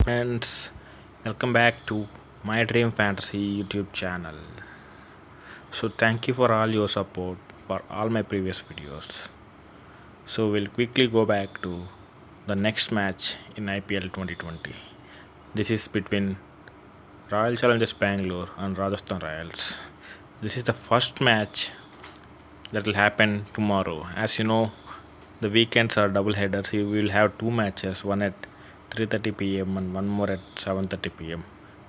Friends, welcome back to my Dream Fantasy YouTube channel. So, thank you for all your support for all my previous videos. So, we'll quickly go back to the next match in IPL 2020. This is between Royal Challengers Bangalore and Rajasthan Trials. This is the first match that will happen tomorrow. As you know, the weekends are double headers. We will have two matches, one at 3:30 p.m. and one more at 7:30 p.m.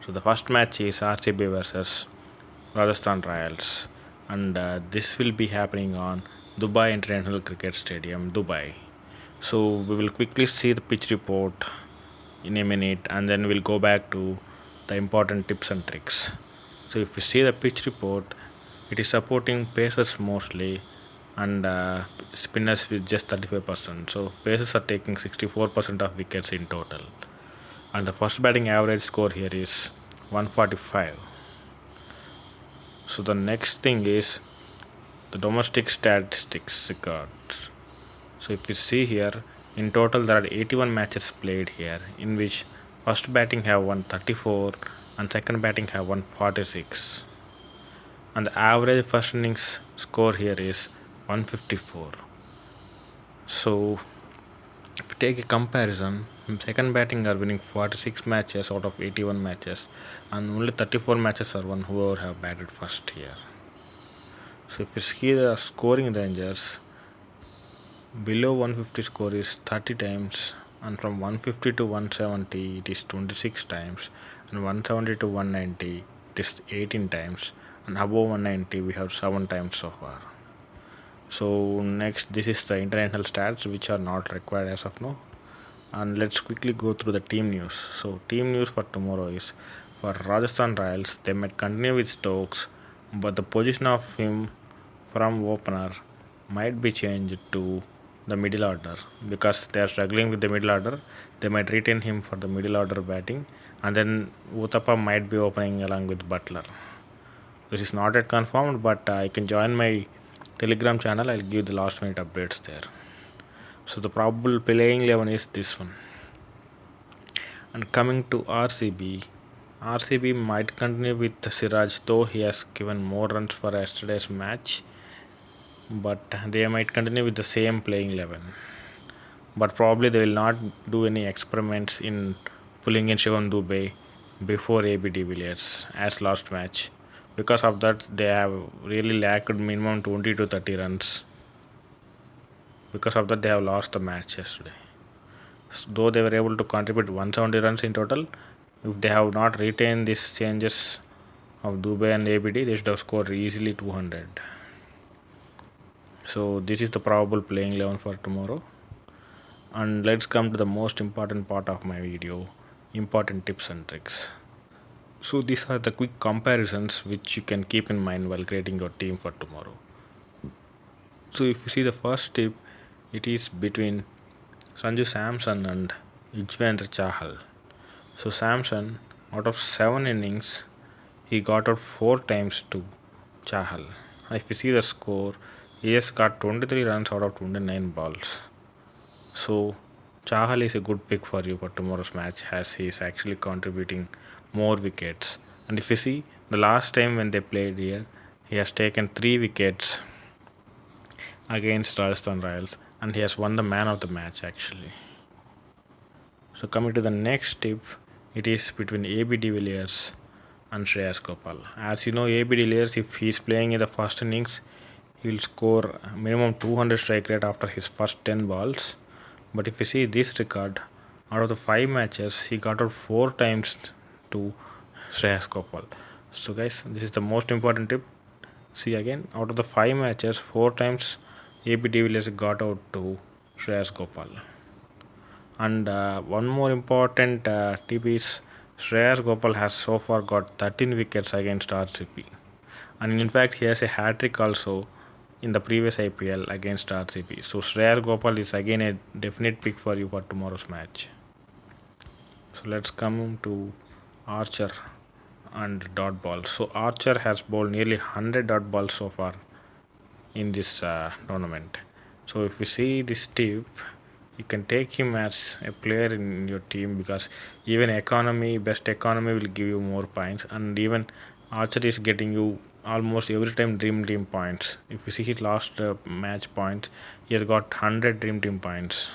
So the first match is RCB versus Rajasthan Trials, and this will be happening on Dubai International Cricket Stadium, Dubai. So we will quickly see the pitch report in a minute, and then we'll go back to the important tips and tricks. So if you see the pitch report, it is supporting pacers mostly and spinners with just 35%. So pacers are taking 64% of wickets in total. And the first batting average score here is 145. So the next thing is the domestic statistics records. So if you see here, in total there are 81 matches played here, in which first batting have 134 and second batting have 146. And the average first innings score here is 154. So if you take a comparison, second batting are winning 46 matches out of 81 matches, and only 34 matches are won whoever have batted first here. So if you see the scoring ranges, below 150 score is 30 times, and from 150 to 170 it is 26 times, and 170 to 190 it is 18 times, and above 190 we have 7 times so far. So next, this is the international stats which are not required as of now, and let's quickly go through the team news. So team news for tomorrow is for Rajasthan Royals, they might continue with Stokes, but the position of him from opener might be changed to the middle order because they are struggling with the middle order. They might retain him for the middle order batting, and then Uthappa might be opening along with Butler. This is not yet confirmed, but I can join my Telegram channel. I'll give the last minute updates there. So the probable playing 11 is this one. And coming to RCB might continue with Siraj, though he has given more runs for yesterday's match, but they might continue with the same playing 11. But probably they will not do any experiments in pulling in Shivam Dubey before AB de Villiers as last match. Because of that, they have really lacked minimum 20 to 30 runs. Because of that, they have lost the match yesterday. Though they were able to contribute 170 runs in total, if they have not retained these changes of Dubey and ABD, they should have scored easily 200. So this is the probable playing 11 for tomorrow. And let's come to the most important part of my video, important tips and tricks. So these are the quick comparisons which you can keep in mind while creating your team for tomorrow. So if you see the first tip, it is between Sanju Samson and Yuzvendra Chahal. So Samson, out of 7 innings, he got out 4 times to Chahal. If you see the score, he has got 23 runs out of 29 balls. So Chahal is a good pick for you for tomorrow's match as he is actually contributing more wickets. And if you see the last time when they played here, he has taken 3 wickets against Rajasthan Royals, and he has won the man of the match actually. So coming to the next tip, it is between AB de Villiers and Shreyas Gopal. As you know, AB de Villiers, if he is playing in the first innings, he will score minimum 200 strike rate after his first 10 balls. But if you see this record, out of the 5 matches, he got out 4 times to Shreyas Gopal. So guys, this is the most important tip. See again, out of the 5 matches, 4 times AB de Villiers got out to Shreyas Gopal. And one more important tip is Shreyas Gopal has so far got 13 wickets against RCB. And in fact, he has a hat-trick also in the previous IPL against RCB. So Shreyas Gopal is again a definite pick for you for tomorrow's match. So let's come to Archer and dot balls. So Archer has bowled nearly 100 dot balls so far in this tournament. So if we see this tip, you can take him as a player in your team, because even best economy will give you more points, and even Archer is getting you almost every time dream team points. If you see his last match points, he has got 100 dream team points.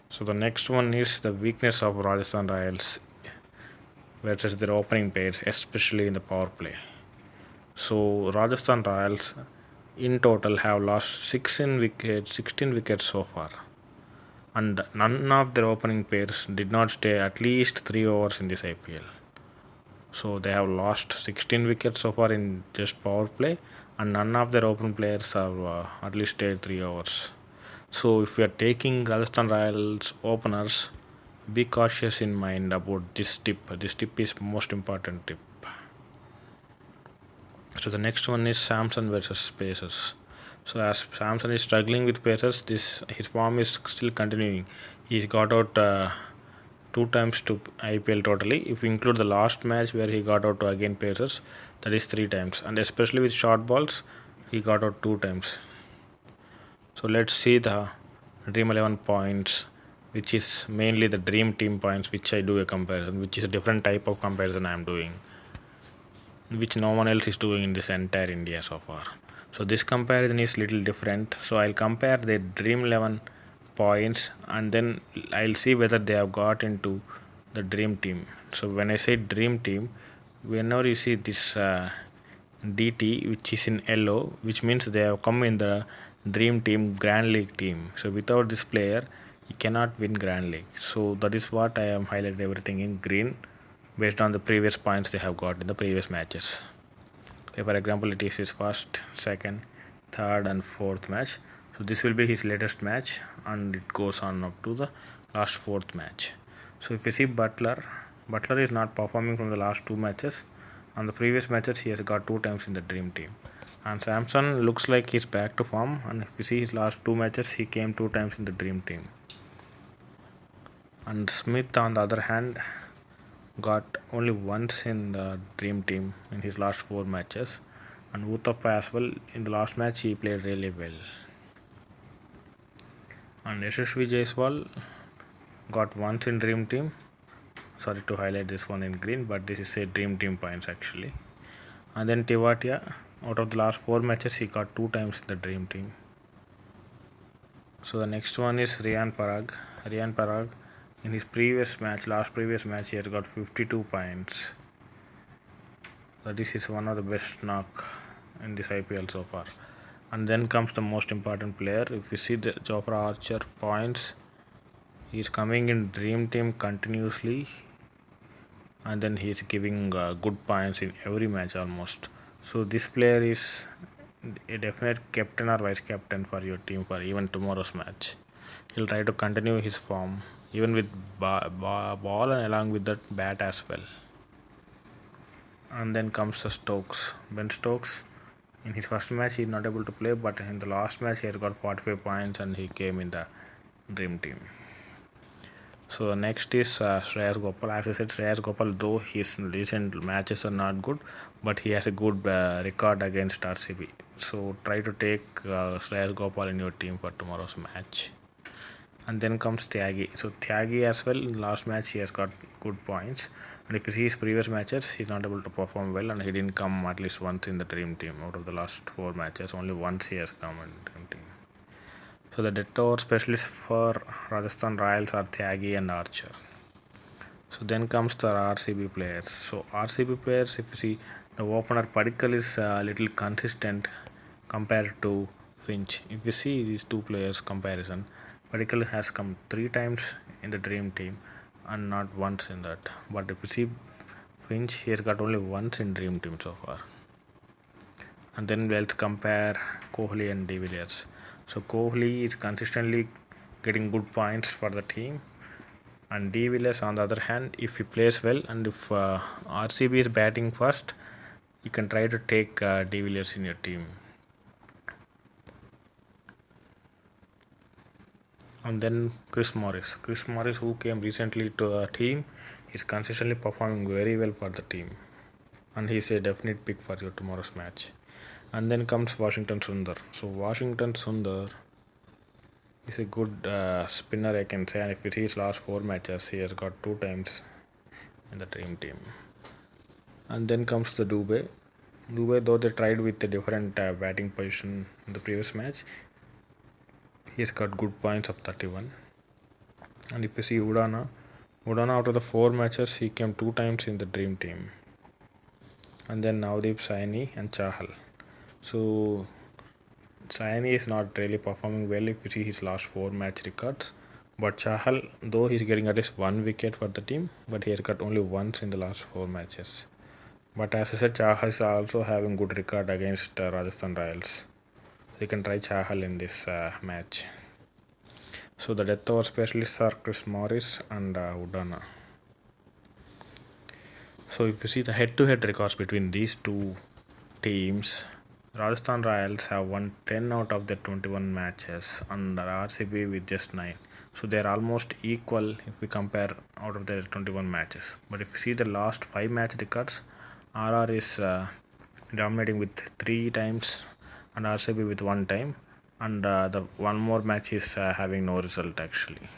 So the next one is the weakness of Rajasthan Royals versus their opening pairs, especially in the power play. So Rajasthan Royals in total have lost 16 wickets so far, and none of their opening pairs did not stay at least 3 overs in this IPL. So they have lost 16 wickets so far in just power play, and none of their open players have at least stayed 3 overs. So if you are taking Rajasthan Royals openers, be cautious in mind about this tip. This tip is most important tip. So the next one is Samson versus Pacers. So as Samson is struggling with Pacers, this his form is still continuing. He got out 2 times to IPL totally. If we include the last match where he got out to again Pacers, that is 3 times. And especially with short balls, he got out 2 times. So let's see the Dream 11 points, which is mainly the Dream Team points, which I do a comparison, which is a different type of comparison I am doing, which no one else is doing in this entire India so far. So this comparison is little different. So I'll compare the Dream 11 points, and then I'll see whether they have got into the Dream Team. So when I say Dream Team, whenever you see this DT which is in yellow, which means they have come in the Dream Team Grand League team. So without this player, you cannot win Grand League. So that is what I am highlighted everything in green, based on the previous points they have got in the previous matches. For example, it is his first, second, third, and fourth match. So this will be his latest match, and it goes on up to the last fourth match. So if you see Butler is not performing from the last 2 matches. On the previous matches, he has got 2 times in the Dream Team. And Samson looks like he's back to form, and if you see his last 2 matches, he came 2 times in the Dream Team. And Smith, on the other hand, got only once in the Dream Team in his last 4 matches, and Uthappa as well. In the last match, he played really well. And Yashasvi Jaiswal got once in Dream Team. Sorry to highlight this one in green, but this is a Dream Team points actually. And then Tewatia, out of the last 4 matches, he got 2 times in the Dream Team. So the next one is Riyan Parag. In his last previous match, he has got 52 points. So this is one of the best knock in this IPL so far. And then comes the most important player. If you see the Jofra Archer points, he is coming in Dream Team continuously, and then he is giving good points in every match almost. So this player is a definite captain or vice captain for your team for even tomorrow's match. He'll try to continue his form even with ball and along with that bat as well. And then comes the Ben Stokes. In his first match, he is not able to play, but in the last match, he has got 45 points and he came in the Dream Team. So next is Shreyas Gopal. As I said, Shreyas Gopal, though his recent matches are not good, but he has a good record against RCB. So try to take Shreyas Gopal in your team for tomorrow's match. And then comes Tyagi. So Tyagi as well, in last match he has got good points. And if you see his previous matches, he's not able to perform well, and he didn't come at least once in the Dream Team. Out of the last 4 matches, only once he has come in the Dream Team. So the death over specialists for Rajasthan Royals are Tyagi and Archer. So then comes the RCB players. So RCB players, if you see, the opener Padikkal is a little consistent compared to Finch. If you see these 2 players comparison, Padikkal has come 3 times in the Dream Team and not once in that. But if you see Finch, he has got only once in Dream Team so far. And then let's compare Kohli and De Villiers. So Kohli is consistently getting good points for the team, and De Villiers on the other hand, if he plays well and if RCB is batting first, you can try to take De Villiers in your team. And then Chris Morris, who came recently to the team, is consistently performing very well for the team, and he's a definite pick for your tomorrow's match. And then comes Washington Sundar. So Washington Sundar He's a good spinner, I can say. And if you see his last 4 matches, he has got 2 times in the dream team. And then comes the Dubey. Dubey, though they tried with a different batting position in the previous match, he's got good points of 31. And if you see Udana out of the 4 matches, he came 2 times in the dream team. And then Navdeep, Saini, and Chahal. So Saini is not really performing well if you see his last 4 match records. But Chahal, though he's getting at least 1 wicket for the team, but he has got only once in the last 4 matches. But as I said, Chahal is also having good record against Rajasthan Trials. So you can try Chahal in this match. So the death over specialists are Chris Morris and Udana. So if you see the head-to-head records between these two teams, Rajasthan Royals have won 10 out of their 21 matches and RCB with just 9. So they are almost equal if we compare out of their 21 matches. But if you see the last 5 match records, RR is dominating with 3 times and RCB with 1 time, and the one more match is having no result actually.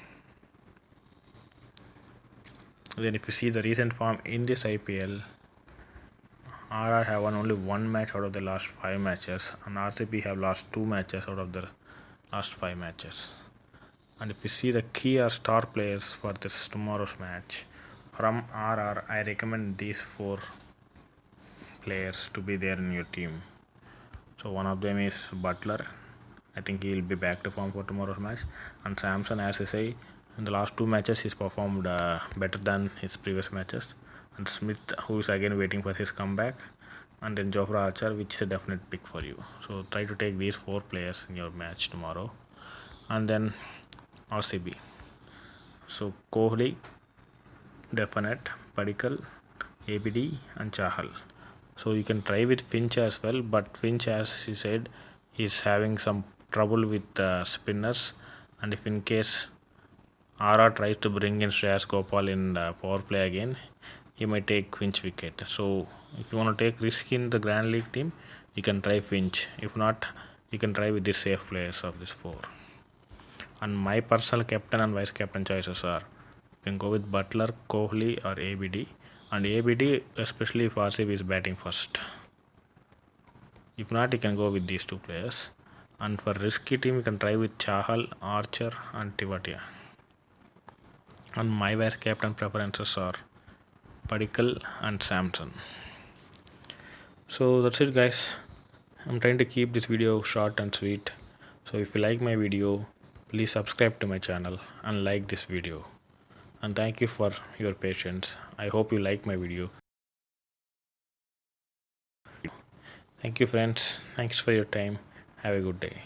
Then if you see the recent form in this IPL, RR have won only 1 match out of the last 5 matches, and RCB have lost 2 matches out of the last 5 matches. And if you see the key or star players for this tomorrow's match from RR, I recommend these 4 players to be there in your team. So one of them is Butler. I think he will be back to form for tomorrow's match. And Samson, as I say, in the last 2 matches he's performed better than his previous matches. And Smith, who is again waiting for his comeback. And then Jofra Archer, which is a definite pick for you. So try to take these 4 players in your match tomorrow. And then RCB. So Kohli, definite, Padikkal, ABD, and Chahal. So you can try with Finch as well, but Finch, as you said, he's having some trouble with spinners, and if in case RR tries to bring in Shreyas Gopal in power play again, he might take Finch wicket. So if you want to take risk in the Grand League team, you can try Finch. If not, you can try with the safe players of this 4. And my personal captain and vice captain choices are, you can go with Butler, Kohli, or ABD. And ABD, especially if RCB is batting first. If not, you can go with these 2 players. And for risky team, you can try with Chahal, Archer, and Tivatia. And my vice captain preferences are Padikkal and Samson. So that's it, guys. I'm trying to keep this video short and sweet. So if you like my video, please subscribe to my channel and like this video. And thank you for your patience. I hope you like my video. Thank you, friends. Thanks for your time. Have a good day.